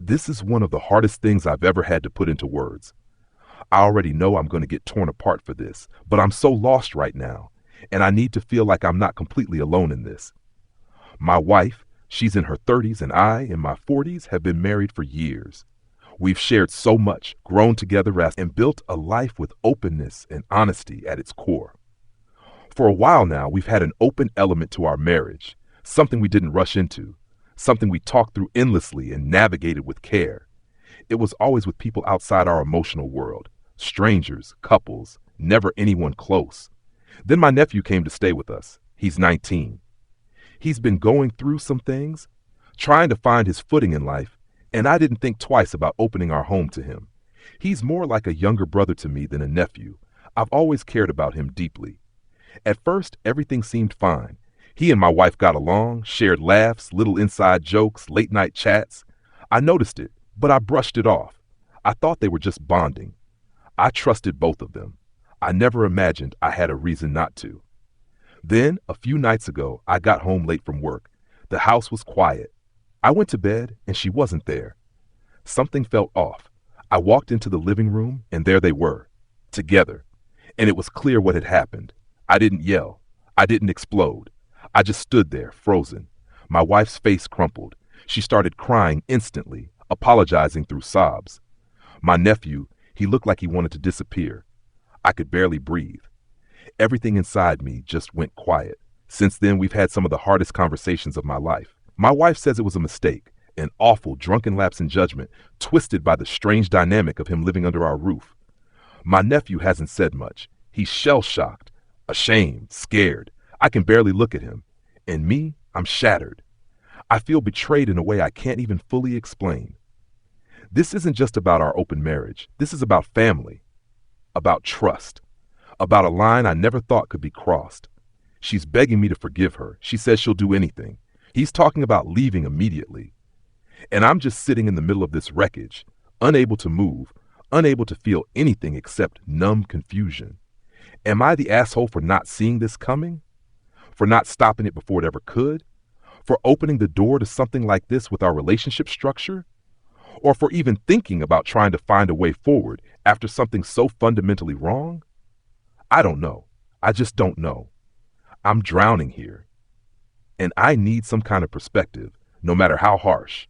This is one of the hardest things I've ever had to put into words. I already know I'm going to get torn apart for this, but I'm so lost right now, and I need to feel like I'm not completely alone in this. My wife, she's in her 30s, and I, in my 40s, have been married for years. We've shared so much, grown together and built a life with openness and honesty at its core. For a while now, we've had an open element to our marriage, something we didn't rush into, something we talked through endlessly and navigated with care. It was always with people outside our emotional world, strangers, couples, never anyone close. Then my nephew came to stay with us. He's 19. He's been going through some things, trying to find his footing in life, and I didn't think twice about opening our home to him. He's more like a younger brother to me than a nephew. I've always cared about him deeply. At first, everything seemed fine. He and my wife got along, shared laughs, little inside jokes, late night chats. I noticed it, but I brushed it off. I thought they were just bonding. I trusted both of them. I never imagined I had a reason not to. Then, a few nights ago, I got home late from work. The house was quiet. I went to bed, and she wasn't there. Something felt off. I walked into the living room, and there they were, together. And it was clear what had happened. I didn't yell. I didn't explode. I just stood there, frozen. My wife's face crumpled. She started crying instantly, apologizing through sobs. My nephew, he looked like he wanted to disappear. I could barely breathe. Everything inside me just went quiet. Since then, we've had some of the hardest conversations of my life. My wife says it was a mistake, an awful, drunken lapse in judgment, twisted by the strange dynamic of him living under our roof. My nephew hasn't said much. He's shell-shocked, ashamed, scared. I can barely look at him. And me, I'm shattered. I feel betrayed in a way I can't even fully explain. This isn't just about our open marriage. This is about family, about trust, about a line I never thought could be crossed. She's begging me to forgive her. She says she'll do anything. He's talking about leaving immediately. And I'm just sitting in the middle of this wreckage, unable to move, unable to feel anything except numb confusion. Am I the asshole for not seeing this coming? For not stopping it before it ever could? For opening the door to something like this with our relationship structure? Or for even thinking about trying to find a way forward after something so fundamentally wrong? I don't know. I just don't know. I'm drowning here. And I need some kind of perspective, no matter how harsh.